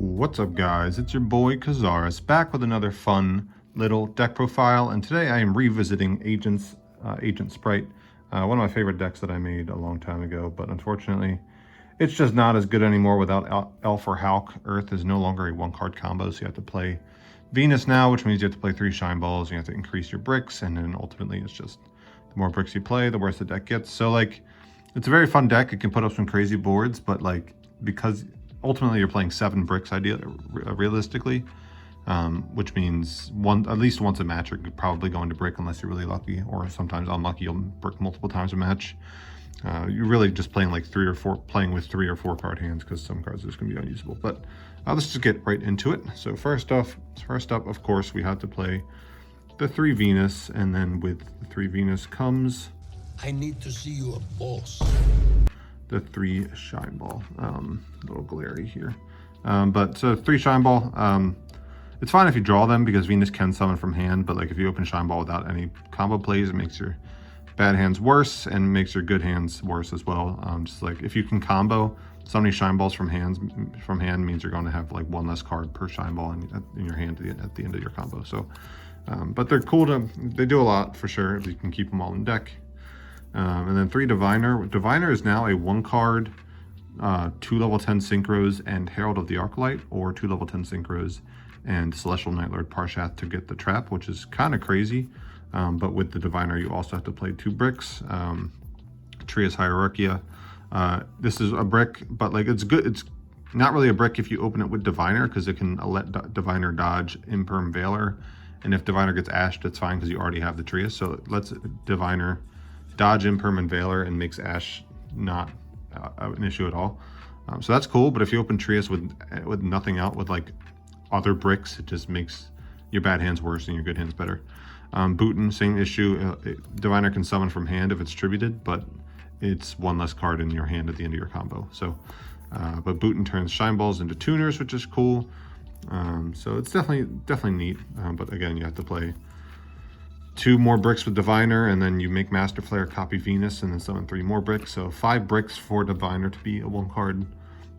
What's up, guys? It's your boy Kazaris back with another fun little deck profile, and today I am revisiting Agent Spright, one of my favorite decks that I made a long time ago, but unfortunately it's just not as good anymore without Elf or Halq. Earth is no longer a one-card combo, so you have to play Venus now, which means you have to play 3 Shine Balls, you have to increase your bricks, and then ultimately it's just the more bricks you play, the worse the deck gets. So like, it's a very fun deck. It can put up some crazy boards, but like, because ultimately you're playing 7 bricks realistically, which means at least once a match you're probably going to brick unless you're really lucky, or sometimes unlucky you'll brick multiple times a match. You're really just playing like 3 or 4, playing with 3 or 4 card hands, because some cards are just gonna be unusable. But let's just get right into it. So first up, of course, we had to play the 3 Venus, and then with the 3 Venus comes, I need to see you a boss. the 3 Shine Ball. A little glary here. But so 3 Shine Ball, it's fine if you draw them because Venus can summon from hand, but like if you open Shine Ball without any combo plays, it makes your bad hands worse and makes your good hands worse as well. Just like if you can combo so many Shine Balls from hand means you're going to have like 1 less card per Shine Ball in your hand at the end of your combo. So, but they're cool they do a lot for sure if you can keep them all in deck. And then 3 Diviner. Diviner is now a 1 card, 2 level 10 synchros and Herald of the Arclight, or 2 level 10 synchros and Celestial Nightlord Parshath to get the trap, which is kind of crazy. But with the Diviner, you also have to play 2 bricks. Trias Hierarchia. This is a brick, but like it's good. It's not really a brick if you open it with Diviner, because it can let Diviner dodge Imperm Veiler. And if Diviner gets ashed, it's fine because you already have the Trias. So it lets Diviner dodge Imperm and Veiler and makes Ash not an issue at all. So that's cool. But if you open Trias with nothing out, with like other bricks, it just makes your bad hands worse and your good hands better. Booten, same issue. Diviner can summon from hand if it's tributed, but it's 1 less card in your hand at the end of your combo. So, but Booten turns Shine Balls into tuners, which is cool. So it's definitely neat. But again, you have to play 2 more bricks with Diviner, and then you make Master Flare, copy Venus, and then summon 3 more bricks. So 5 bricks for Diviner to be a 1 card,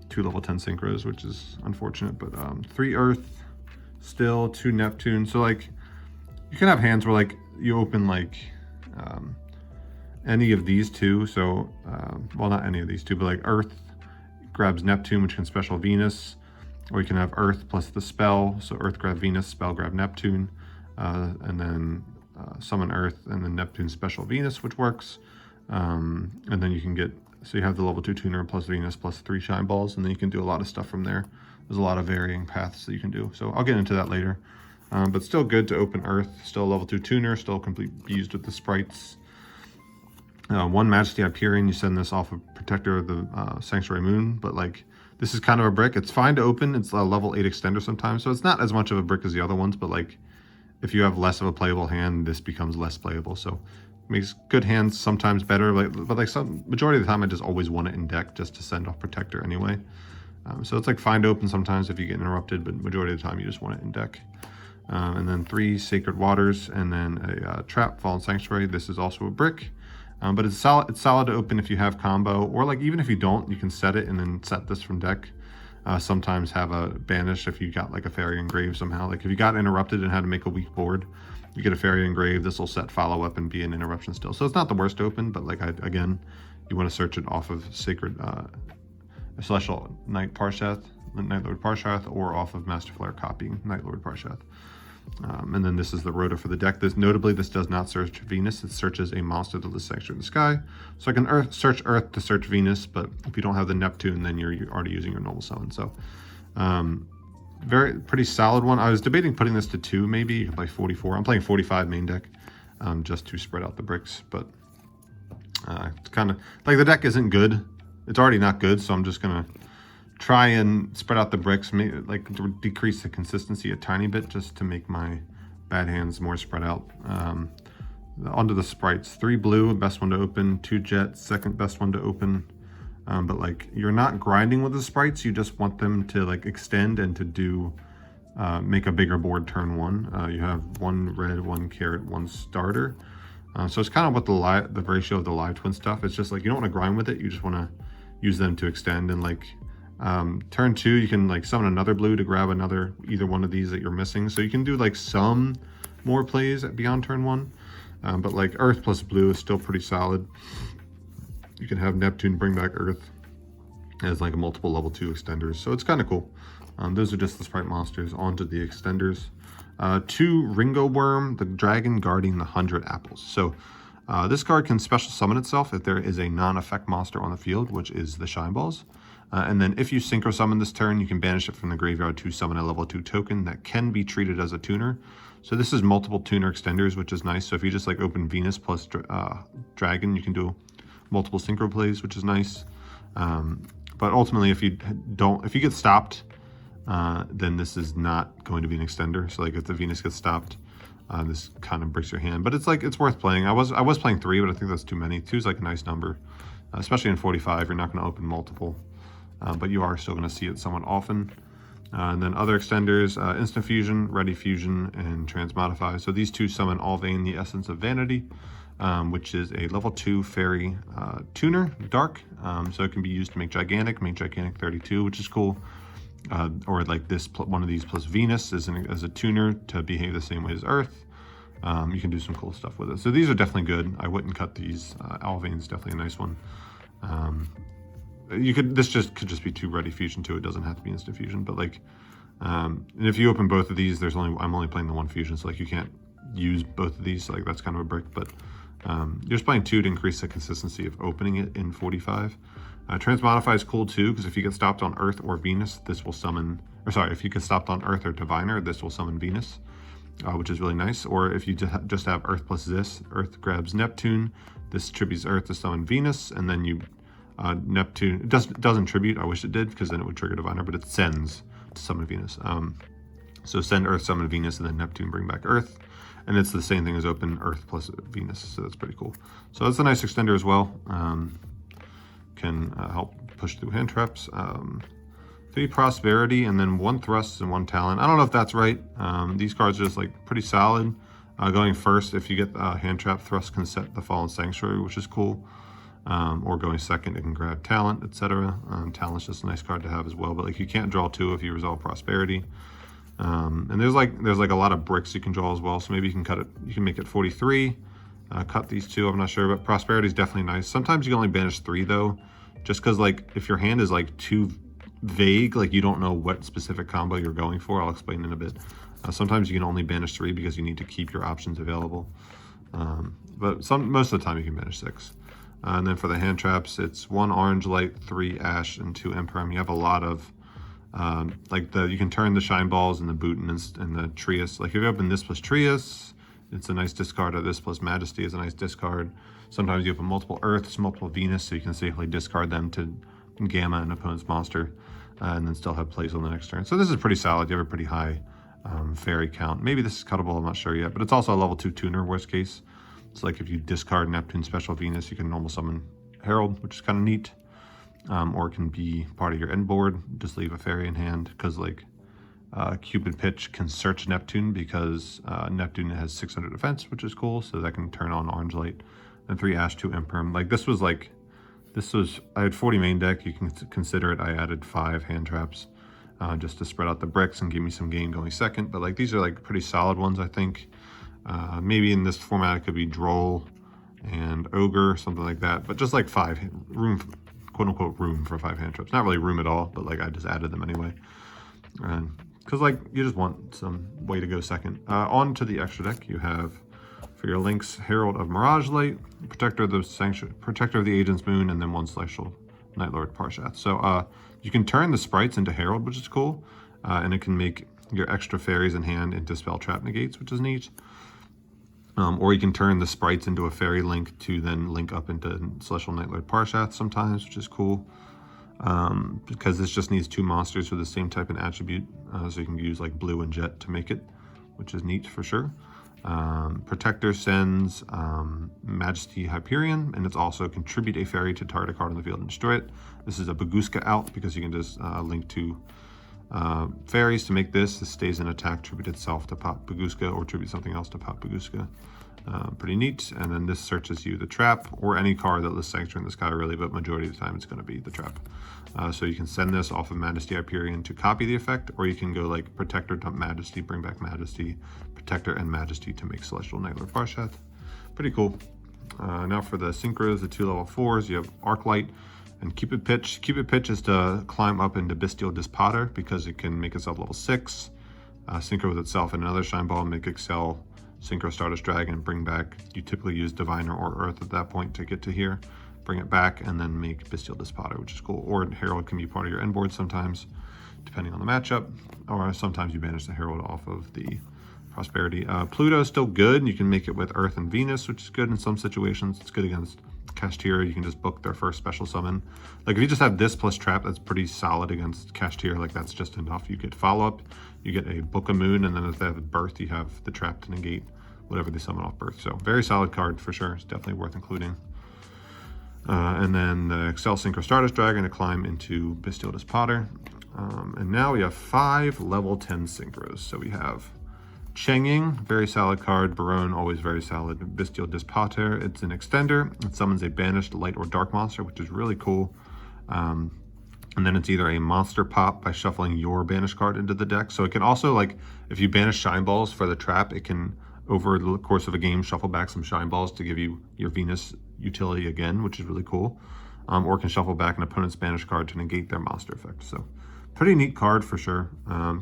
2 level 10 synchros, which is unfortunate. But 3 Earth, still 2 Neptune. So like, you can have hands where like you open like any of these 2. So well, not any of these 2, but like Earth grabs Neptune, which can special Venus, or you can have Earth plus the spell. So Earth grab Venus, spell grab Neptune, and then summon Earth, and then Neptune special Venus, which works. And then you can get, so you have the level 2 tuner plus Venus plus 3 Shine Balls, and then you can do a lot of stuff from there. There's a lot of varying paths that you can do, so I'll get into that later. But still good to open Earth, still a level 2 tuner, still completely used with the sprites. 1 Majesty Hyperion, you send this off of Protector of the Sanctuary Moon, but like, this is kind of a brick. It's fine to open, it's a level 8 extender sometimes, so it's not as much of a brick as the other ones, but like, if you have less of a playable hand, this becomes less playable. So it makes good hands sometimes better, but like majority of the time I just always want it in deck just to send off Protector anyway. So it's like fine to open sometimes if you get interrupted, but majority of the time you just want it in deck. And then 3 Sacred Waters, and then a Trap, Fallen Sanctuary. This is also a brick, but it's solid to open if you have combo, or like even if you don't, you can set it and then set this from deck. Sometimes have a banish if you got like a Fairy Engrave somehow. Like if you got interrupted and had to make a weak board, you get a Fairy Engrave, this will set follow up and be an interruption still. So it's not the worst to open, but like again, you want to search it off of Sacred Celestial Nightlord Parshath, or off of Master Flare copying Nightlord Parshath. And then this is the rota for the deck. Notably, this does not search Venus. It searches a monster that lives Sanctuary in the Sky. So I can search Earth to search Venus, but if you don't have the Neptune, then you're already using your normal summon. So pretty solid one. I was debating putting this to 2 maybe. You can play 44. I'm playing 45 main deck, just to spread out the bricks. But it's kind of like, the deck isn't good. It's already not good, so I'm just gonna try and spread out the bricks, like decrease the consistency a tiny bit, just to make my bad hands more spread out. Onto the sprites. 3 blue, best one to open. 2 jet, second best one to open. But like, you're not grinding with the sprites, you just want them to like extend and to do make a bigger board turn 1. You have 1 red, 1 carrot, 1 starter. So it's kind of what the ratio of the live twin stuff. It's just like, you don't want to grind with it, you just want to use them to extend. And like, Turn 2, you can like summon another blue to grab either one of these that you're missing. So you can do like some more plays beyond turn 1. But like Earth plus blue is still pretty solid. You can have Neptune bring back Earth as like a multiple level 2 extenders. So it's kind of cool. Those are just the Sprite monsters. Onto the extenders. 2 Ringo Worm, the dragon guarding the 100 apples. So this card can special summon itself if there is a non-effect monster on the field, which is the Shine Balls. And then if you synchro summon this turn, you can banish it from the graveyard to summon a level 2 token that can be treated as a tuner. So this is multiple tuner extenders, which is nice. So if you just like open Venus plus Dragon, you can do multiple synchro plays, which is nice. But ultimately, if you get stopped, then this is not going to be an extender. So like if the Venus gets stopped, this kind of breaks your hand. But it's worth playing. I was playing 3, but I think that's too many. 2 is like a nice number, especially in 45. You're not going to open multiple. But you are still going to see it somewhat often. And then other extenders, Instant Fusion, Ready Fusion, and Transmodify. So these 2 summon Alvain, the Essence of Vanity, which is a level 2 fairy tuner, dark. So it can be used to make Gigantic 32, which is cool. Or like this, one of these plus Venus as a tuner to behave the same way as Earth. You can do some cool stuff with it. So these are definitely good. I wouldn't cut these. Alvain's definitely a nice one. This could just be 2 Ready Fusion too. It doesn't have to be Instant Fusion, but like, and if you open both of these, I'm only playing the 1 fusion, so like you can't use both of these. So like that's kind of a brick, but you're just playing 2 to increase the consistency of opening it in 45. Transmodify is cool too, because if you get stopped on Earth or Venus, this will summon, if you get stopped on Earth or Diviner, this will summon Venus, which is really nice. Or if you just have Earth plus this, Earth grabs Neptune, this tributes Earth to summon Venus, and then you Neptune, it doesn't tribute, I wish it did, because then it would trigger Diviner, but it sends to summon Venus. So send Earth, summon Venus, and then Neptune bring back Earth. And it's the same thing as open Earth plus Venus, so that's pretty cool. So that's a nice extender as well. Can help push through hand traps. 3 Prosperity, and then 1 Thrust and 1 Talent. I don't know if that's right. These cards are just like pretty solid. Going first, if you get hand trap, Thrust can set the Fallen Sanctuary, which is cool. Or going second, it can grab Talent, etc. Talent's just a nice card to have as well, but like you can't draw 2 if you resolve Prosperity. And there's like a lot of bricks you can draw as well, so maybe you can cut it. You can make it 43. Cut these 2. I'm not sure, but Prosperity is definitely nice. Sometimes you can only banish 3 though, just because like if your hand is like too vague, like you don't know what specific combo you're going for. I'll explain in a bit. Sometimes you can only banish 3 because you need to keep your options available. But most of the time you can banish 6. And then for the hand traps, it's 1 Orange Light, 3 Ash, and 2 Emperor. You have a lot of you can turn the Shine Balls and the Booten and the Trias. Like if you open this plus Trias, it's a nice discard. Or this plus Majesty is a nice discard. Sometimes you open multiple Earths, multiple Venus, so you can safely discard them to Gamma an opponent's monster, and then still have plays on the next turn. So this is pretty solid. You have a pretty high fairy count. Maybe this is cuttable, I'm not sure yet, but it's also a level 2 tuner, worst case. It's like if you discard Neptune special Venus, you can normal summon Herald, which is kind of neat. Or it can be part of your end board. Just leave a fairy in hand, because like Cupid Pitch can search Neptune, because Neptune has 600 defense, which is cool. So that can turn on Orange Light. And 3 Ash, 2 Imperm. Like this was I had 40 main deck. You can consider it. I added 5 hand traps just to spread out the bricks and give me some game going second. But like these are like pretty solid ones, I think. Maybe in this format it could be Droll and Ogre, something like that. But just like 5 room, quote unquote room for 5 hand traps. Not really room at all, but like I just added them anyway. Because like you just want some way to go second. On to the extra deck, you have for your links Herald of Mirage Light, Protector of the Agent's Moon, and then 1 Celestial Night Lord Parshath. So you can turn the sprites into Herald, which is cool, and it can make your extra fairies in hand into spell trap negates, which is neat. Or you can turn the sprites into a fairy link to then link up into Celestial Night Lord Parshath sometimes, which is cool. Because this just needs 2 monsters with the same type and attribute, so you can use like Blue and Jet to make it, which is neat for sure. Protector sends Majesty Hyperion, and it's also contribute a fairy to target a card on the field and destroy it. This is a Baguska out, because you can just link to Fairies to make this. This stays in attack, tribute itself to Pop Baguska or tribute something else to Pop Baguska. Pretty neat. And then this searches you the trap or any card that lists Sanctuary in the Sky, really, but majority of the time it's going to be the trap. So you can send this off of Majesty Hyperion to copy the effect, or you can go like Protector, dump Majesty, bring back Majesty, Protector, and Majesty to make Celestial Negler Parshath. Pretty cool. Now for the synchros, the 2 level 4s, you have Arclight and Cupid Pitch. Cupid Pitch is to climb up into Bestial Dispotter because it can make itself level 6. Synchro with itself and another Shine Ball, make Excel, Synchro Stardust Dragon, and bring back, you typically use Diviner or Earth at that point to get to here. Bring it back and then make Bestial Dispotter, which is cool. Or Herald can be part of your end board sometimes, depending on the matchup. Or sometimes you banish the Herald off of the Prosperity. Pluto is still good. You can make it with Earth and Venus, which is good in some situations. It's good against Kashtira. You can just book their first special summon. Like if you just have this plus trap, that's pretty solid against Kashtira. Like that's just enough. You get follow-up, you get a Book of Moon, and then if they have birth, you have the trap to negate whatever they summon off birth. So very solid card for sure. It's definitely worth including. And then the Excel Synchro Stardust Dragon to climb into Bestial Dispotter. And now we have 5 level 10 synchros. So we have Cheng-Ying, very solid card. Barone, always very solid. Bestial Dispotter, it's an extender. It summons a banished light or dark monster, which is really cool. And then it's either a monster pop by shuffling your banished card into the deck. So it can also, like, if you banish Shine Balls for the trap, it can, over the course of a game, shuffle back some Shine Balls to give you your Venus utility again, which is really cool. Or it can shuffle back an opponent's banished card to negate their monster effect. So pretty neat card for sure.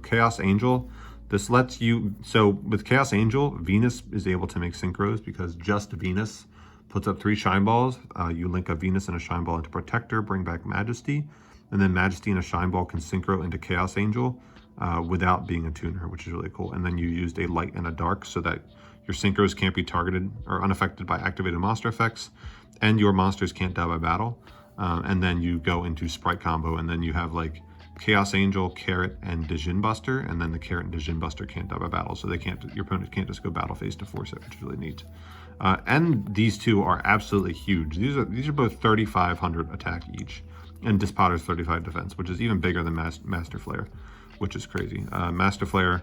Chaos Angel. This lets you, so with Chaos Angel, Venus is able to make synchros because just Venus puts up 3 Shine Balls. You link a Venus and a Shine Ball into Protector, bring back Majesty, and then Majesty and a Shine Ball can synchro into Chaos Angel without being a tuner, which is really cool. And then you used a light and a dark so that your synchros can't be targeted or unaffected by activated monster effects, and your monsters can't die by battle. And then you go into Sprite combo, and then you have like Chaos Angel, Carrot, and Djinn Buster, and then the Carrot and Djinn Buster can't die by battle, so they can't. Your opponent can't just go battle phase to force it, which is really neat. And these two are absolutely huge. These are both 3,500 attack each, and Dispotter's 35 defense, which is even bigger than Master Flare, which is crazy. Master Flare,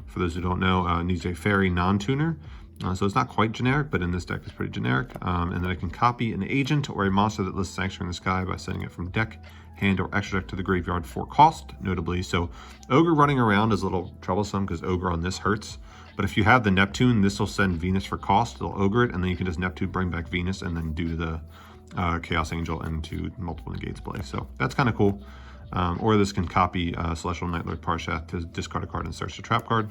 for those who don't know, needs a fairy non-tuner. So it's not quite generic, but in this deck it's pretty generic. And then I can copy an agent or a monster that lists Sanctuary in the Sky by sending it from deck, hand, or extra deck to the graveyard for cost, notably. So Ogre running around is a little troublesome because Ogre on this hurts. But if you have the Neptune, this will send Venus for cost. It'll Ogre it, and then you can just Neptune, bring back Venus, and then do the Chaos Angel into multiple negates play. So that's kind of cool. Or this can copy Celestial Negler Parshath to discard a card and search the trap card.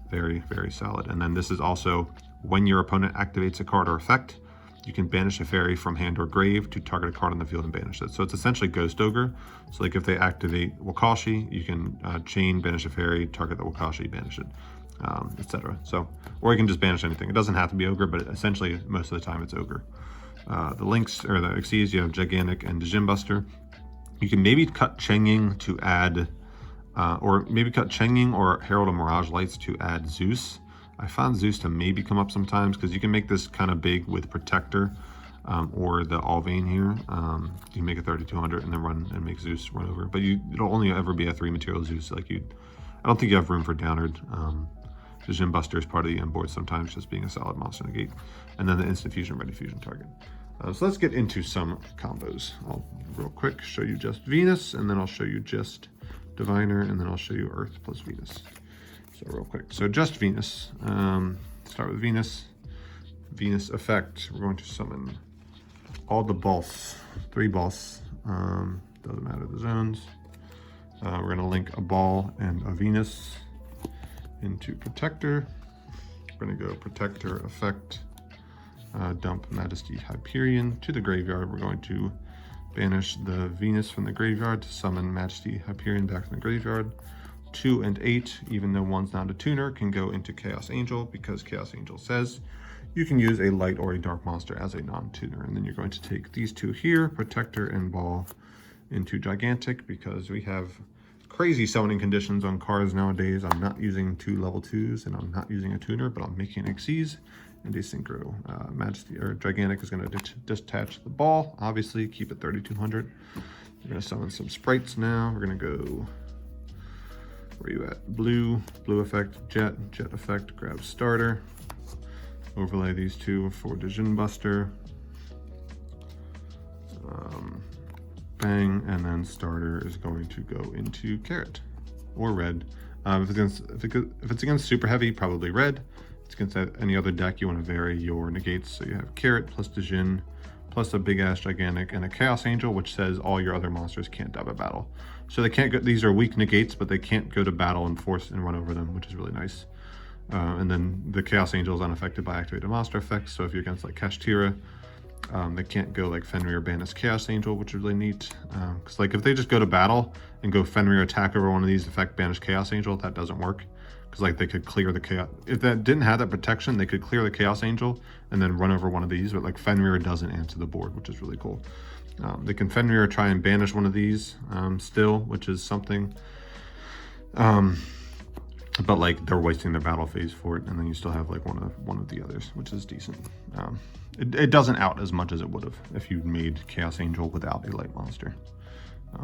Very, very solid. And then this is also when your opponent activates a card or effect, you can banish a fairy from hand or grave to target a card on the field and banish it. So it's essentially Ghost Ogre. So like if they activate Wakashi, you can chain, banish a fairy, target the Wakashi, banish it, etc. So, or you can just banish anything. It doesn't have to be Ogre, but essentially most of the time it's Ogre. The links, or the Xyz, you have Gigantic and Djinn Buster. You can maybe cut Cheng-Ying to add, or maybe cut Cheng-Ying or Herald of Mirage Lights to add Zeus. I found Zeus to maybe come up sometimes because you can make this kind of big with Protector or the Alvain here. You can make it 3,200 and then run and make Zeus run over. But it'll only ever be a 3 material Zeus. Like I don't think you have room for Downard. Djinn Buster is part of the end board sometimes, just being a solid monster negate. And then the instant fusion, ready fusion target. So let's get into some combos. I'll real quick show you just Venus, and then I'll show you just Diviner, and then I'll show you Earth plus Venus. So real quick, so just Venus. Start with Venus. Venus effect, we're going to summon all the boss, 3 boss, doesn't matter the zones. We're gonna link a ball and a Venus into Protector. We're gonna go Protector effect, dump Majesty Hyperion to the graveyard. We're going to banish the Venus from the graveyard to summon Majesty Hyperion back from the graveyard. 2 and 8, even though one's not a tuner, can go into Chaos Angel because Chaos Angel says you can use a light or a dark monster as a non-tuner. And then you're going to take these 2 here, Protector and Ball, into Gigantic because we have crazy summoning conditions on cards nowadays. I'm not using 2 level 2s and I'm not using a tuner, but I'm making an Xyz and a Synchro. Majesty or Gigantic is going to detach the ball, obviously, keep it 3,200. We're going to summon some sprites now. We're going to go Where you at? Blue effect, jet effect, grab starter. Overlay these two for Djinn Buster. Bang, and then starter is going to go into carrot or red. If it's against super heavy, probably red. If it's against any other deck, you want to vary your negates. So you have carrot plus Djinn plus a big ass gigantic and a chaos angel, which says all your other monsters can't die by battle. So they can't go, these are weak negates, but they can't go to battle and force and run over them, which is really nice. And then the chaos angel is unaffected by activated monster effects. So if you're against like Kashtira, they can't go like Fenrir Banish Chaos Angel, which is really neat. Because like if they just go to battle and go Fenrir attack over one of these, effect Banish Chaos Angel, that doesn't work. Because like they could clear the chaos. If that didn't have that protection, they could clear the Chaos Angel and then run over one of these. But like Fenrir doesn't answer the board, which is really cool. They can Fenrir try and banish one of these still, which is something. But like they're wasting their battle phase for it, and then you still have like one of the others, which is decent. It doesn't out as much as it would have if you made Chaos Angel without a light monster.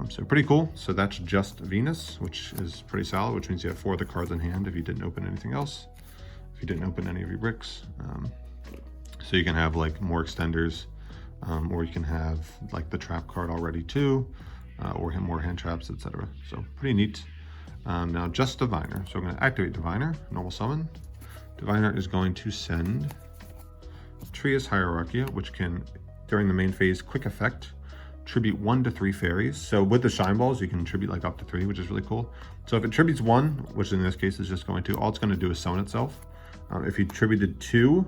So pretty cool. So that's just Venus, which is pretty solid, which means you have 4 of the cards in hand if you didn't open anything else, if you didn't open any of your bricks. So you can have like more extenders, or you can have like the trap card already too, or more hand traps, etc. So pretty neat. Now just Diviner. So I'm going to activate Diviner, normal summon. Diviner is going to send Trias Hierarchia, which can, during the main phase, quick effect, tribute 1 to 3 fairies. So with the shine balls, you can tribute like up to 3, which is really cool. So if it tributes 1, which in this case is just going to, all it's going to do is summon itself. If you tributed 2,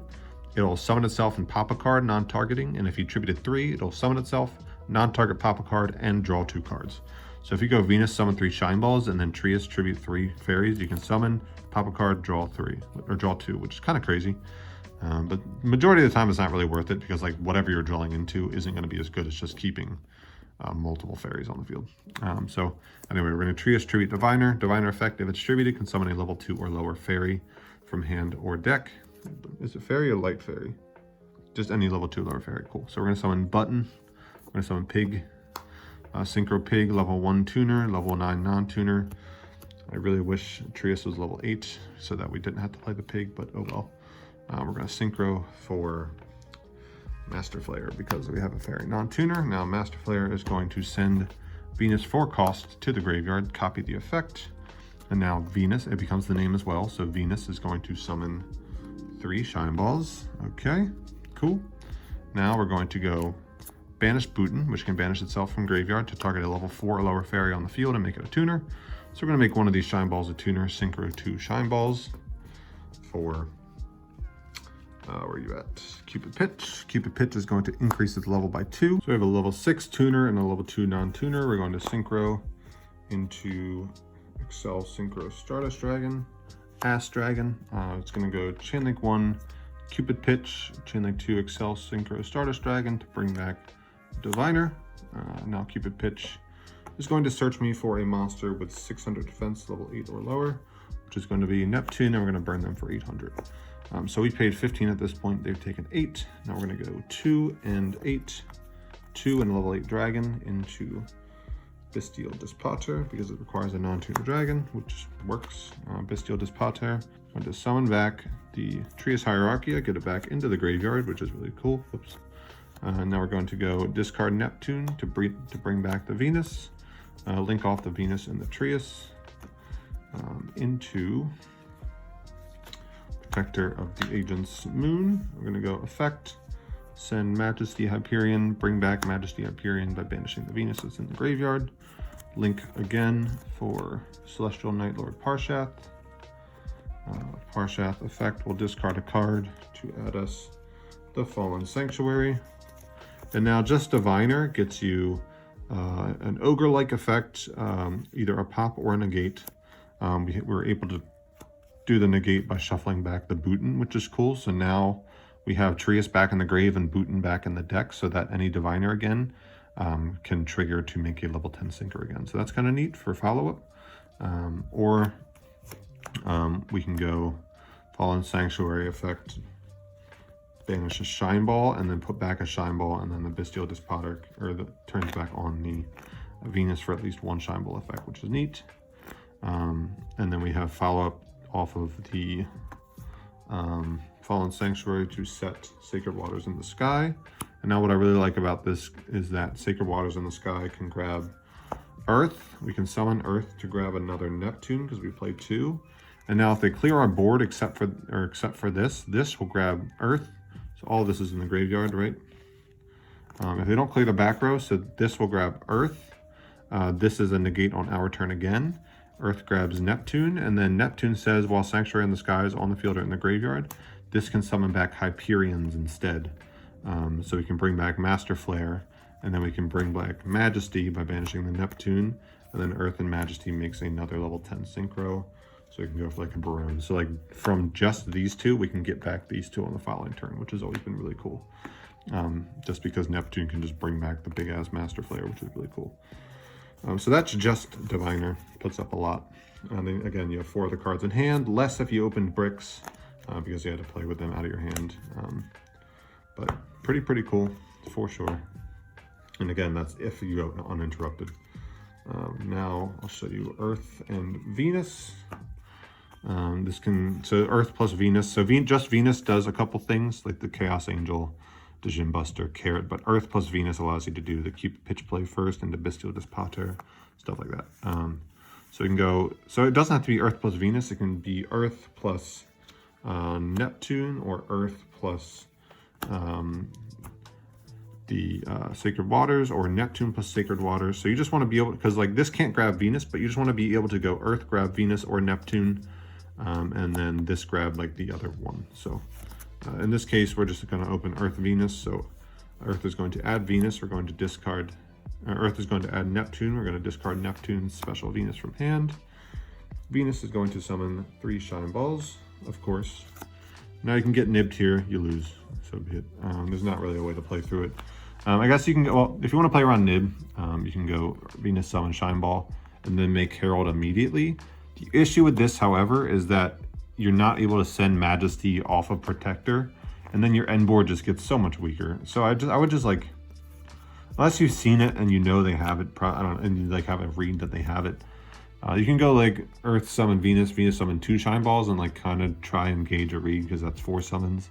it'll summon itself and pop a card, non-targeting. And if you tributed 3, it'll summon itself, non-target, pop a card, and draw 2 cards. So if you go Venus, summon 3 shine balls, and then Trias tribute 3 fairies, you can summon, pop a card, draw 3, or draw 2, which is kind of crazy. But majority of the time it's not really worth it, because like whatever you're drawing into isn't going to be as good as just keeping multiple fairies on the field. So anyway, we're going to Trias tribute Diviner. Diviner effect, if it's tributed, can summon a level 2 or lower fairy from hand or deck. Is it fairy or light fairy? Just any level 2 or lower fairy. Cool. So we're going to summon Button. We're going to summon Pig. Synchro Pig, level 1 tuner, level 9 non-tuner. I really wish Trias was level 8 so that we didn't have to play the pig, but oh well. We're going to synchro for Master Flayer because we have a fairy non-tuner. Now Master Flayer is going to send Venus for cost to the graveyard, copy the effect, and now Venus, it becomes the name as well. So Venus is going to summon 3 shine balls. Okay, cool. Now we're going to go Banish Booten, which can banish itself from graveyard to target a level 4 or lower fairy on the field and make it a tuner. So we're going to make one of these shine balls a tuner, synchro 2 shine balls for, where are you at? Cupid Pitch. Cupid Pitch is going to increase its level by 2. So we have a level 6 tuner and a level 2 non-tuner. We're going to synchro into Excel Synchro Stardust Dragon, Ass Dragon. It's going to go Chainlink 1, Cupid Pitch, Chainlink 2, Excel Synchro Stardust Dragon to bring back Diviner. Now Cupid Pitch is going to search me for a monster with 600 defense, level 8 or lower, which is going to be Neptune, and we're going to burn them for 800. So we paid 15 at this point. They've taken 8. Now we're going to go 2 and 8, 2 and level 8 dragon into Bestial Dispater because it requires a non-tuner dragon, which works. Bestial Dispater. I'm going to summon back the Trias Hierarchia, get it back into the graveyard, which is really cool. Oops. Now we're going to go discard Neptune to bring back the Venus, link off the Venus and the Trias into Protector of the Agent's Moon. We're going to go effect, send Majesty Hyperion, bring back Majesty Hyperion by banishing the Venus that's in the graveyard. Link again for Celestial Night Lord Parshath. Parshath effect will discard a card to add us the Fallen Sanctuary. And now just Diviner gets you an ogre-like effect, either a pop or a negate. We were able to do the negate by shuffling back the Booten, which is cool. So now we have Trias back in the grave and Booten back in the deck so that any Diviner again can trigger to make a level 10 sinker again. So that's kind of neat for follow-up. Or we can go Fallen Sanctuary effect, banish a shine ball, and then put back a shine ball, and then the Bestial Dispater turns back on the Venus for at least 1 shine ball effect, which is neat. And then we have follow-up off of the Fallen Sanctuary to set Sacred Waters in the Sky. And now what I really like about this is that Sacred Waters in the Sky can grab Earth. We can summon Earth to grab another Neptune because we played 2. And now if they clear our board except for this will grab Earth. So all this is in the graveyard, right? If they don't clear the back row, so this will grab Earth. This is a negate on our turn again. Earth grabs Neptune, and then Neptune says, while Sanctuary in the Sky is on the field or in the graveyard, this can summon back Hyperions instead. So we can bring back Master Flare, and then we can bring back Majesty by banishing the Neptune, and then Earth and Majesty makes another level 10 synchro. So we can go for like a Barone. So like from just these two, we can get back these two on the following turn, which has always been really cool. Just because Neptune can just bring back the big ass Master Flare, which is really cool. So that's just Diviner, puts up a lot. And then again, you have 4 of the cards in hand, less if you opened bricks, because you had to play with them out of your hand. But pretty cool, for sure. And again, that's if you go uninterrupted. Now I'll show you Earth and Venus. So Earth plus Venus. So just Venus does a couple things, like the Chaos Angel, Djinn Buster, Carrot, but Earth plus Venus allows you to do the keep pitch play first and the Bestial Dispater, stuff like that. So you can go, so it doesn't have to be Earth plus Venus, it can be Earth plus Neptune, or Earth plus the Sacred Waters, or Neptune plus Sacred Waters. So you just want to be able, because like this can't grab Venus, but you just want to be able to go Earth, grab Venus, or Neptune, and then this grab like the other one. So in this case, we're just going to open Earth, Venus. So Earth is going to add Venus. We're going to discard. Earth is going to add Neptune. We're going to discard Neptune's special Venus from hand. Venus is going to summon 3 Shine Balls, of course. Now you can get nibbed here. You lose. So be it. There's not really a way to play through it. I guess you can go, well, if you want to play around nib, you can go Venus, summon Shine Ball, and then make Herald immediately. The issue with this, however, is that you're not able to send Majesty off of Protector, and then your end board just gets so much weaker. So I would just like, unless you've seen it and you know they have it, and you like have a read that they have it, you can go like Earth summon Venus, Venus summon 2 Shine Balls, and like kind of try and gauge a read because that's 4 summons.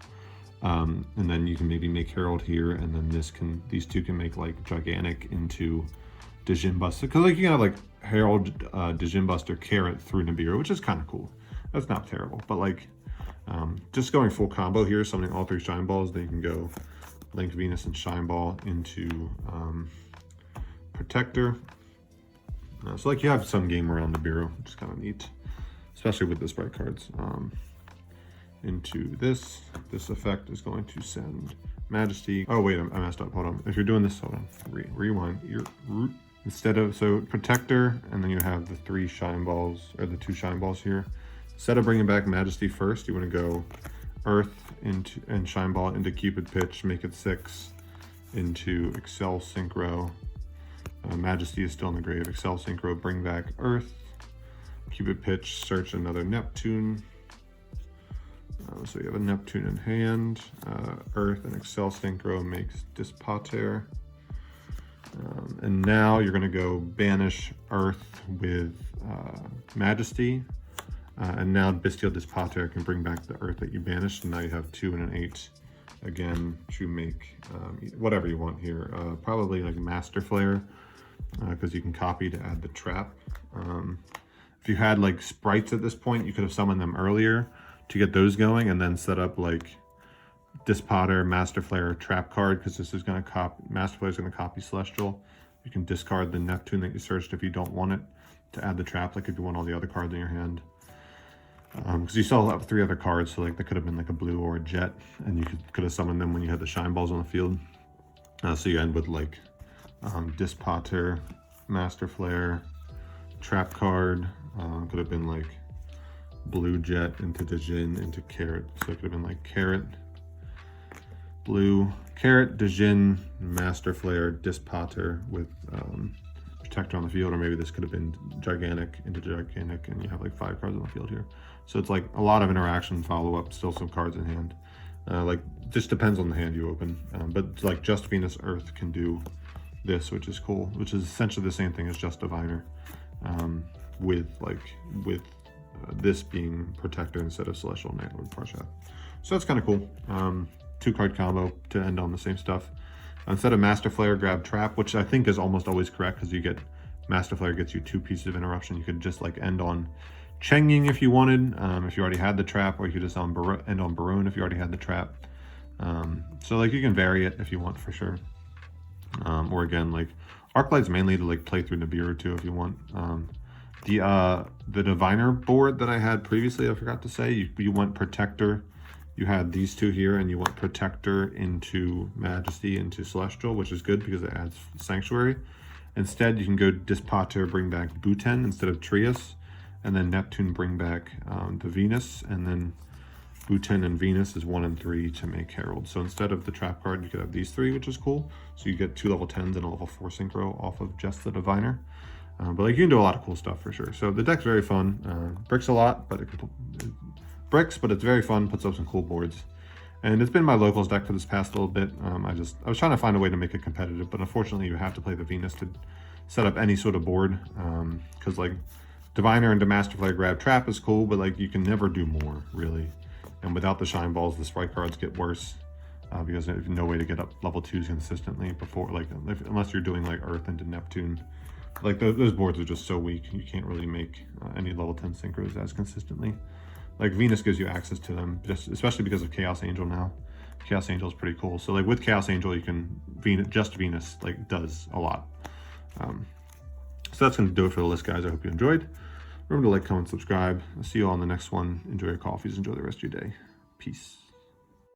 And then you can maybe make Herald here, and then these two can make like Gigantic into Djinn Buster, because like you can have like Herald, Djinn Buster, Carrot through Nibiru, which is kind of cool. That's not terrible, but like just going full combo here, summoning all 3 Shine Balls, then you can go Link Venus and Shine Ball into Protector. So like you have some game around Nibiru, which is kind of neat, especially with the Spright cards. Into this effect is going to send Majesty. Oh wait, I messed up. Hold on. If you're doing this, hold on. Rewind. Instead of, so Protector, and then you have the 3 Shine Balls, or the 2 Shine Balls here. Instead of bringing back Majesty first, you want to go Earth into and Shine Ball into Cupid Pitch, make it 6 into Excel Synchro. Majesty is still in the grave. Excel Synchro, bring back Earth. Cupid Pitch, search another Neptune. So you have a Neptune in hand. Earth and Excel Synchro makes Dispater. And now you're going to go banish Earth with Majesty. And now Bestial Dispater can bring back the Earth that you banished. And now you have 2 and an 8 again to make whatever you want here. Probably like Master Flare, because you can copy to add the trap. If you had like sprites at this point, you could have summoned them earlier to get those going, and then set up like Dispater, Master Flare, Trap card, because this is going to copy, Master Flare is going to copy Celestial. You can discard the Neptune that you searched if you don't want it, to add the trap, like if you want all the other cards in your hand. Because you still have 3 other cards, so like that could have been like a blue or a jet, and you could have summoned them when you had the Shine Balls on the field. So you end with like Dispater, Master Flare, Trap card, could have been like blue jet into Djinn into Carrot, so it could have been like Carrot, blue, Carrot, Djinn, Master Flare, Dispater with Protector on the field, or maybe this could have been Gigantic into Gigantic, and you have like 5 cards on the field here. So it's like a lot of interaction, follow-up, still some cards in hand. Like just depends on the hand you open, but like just Venus Earth can do this, which is cool, which is essentially the same thing as just Diviner. with this being Protector instead of Celestial Knight Lord Parshat. So that's kind of cool. 2-card combo to end on the same stuff. Instead of Master Flare, grab Trap, which I think is almost always correct because you get Master Flare gets you 2 pieces of interruption. You could just like end on Cheng Ying if you wanted, if you already had the trap, or you could just end on Barone if you already had the trap. So like you can vary it if you want for sure. Or again, like Arclight's mainly to like play through Nibiru too if you want. The Diviner board that I had previously, I forgot to say, you went Protector. You had these 2 here, and you went Protector into Majesty into Celestial, which is good because it adds Sanctuary. Instead, you can go Dispater, bring back Buten instead of Trias, and then Neptune bring back the Venus, and then Buten and Venus is 1 and 3 to make Herald. So instead of the trap card, you could have these 3, which is cool. So you get 2 level 10s and a level 4 synchro off of just the Diviner. But like you can do a lot of cool stuff for sure. So the deck's very fun. Bricks a lot, but but it's very fun. Puts up some cool boards. And it's been my locals deck for this past little bit. I was trying to find a way to make it competitive, but unfortunately you have to play the Venus to set up any sort of board. Because like Diviner and Master Flare grab Trap is cool, but like you can never do more really. And without the Shine Balls, the Sprite cards get worse because there's no way to get up level 2s consistently before, like unless you're doing like Earth into Neptune. Like those boards are just so weak. You can't really make any level 10 synchros as consistently. Like Venus gives you access to them, just especially because of Chaos Angel now. Chaos Angel is pretty cool. So like with Chaos Angel, you can Venus like does a lot. So that's gonna do it for the list, guys. I hope you enjoyed. Remember to like, comment, subscribe. I'll see you all on the next one. Enjoy your coffees. Enjoy the rest of your day. Peace.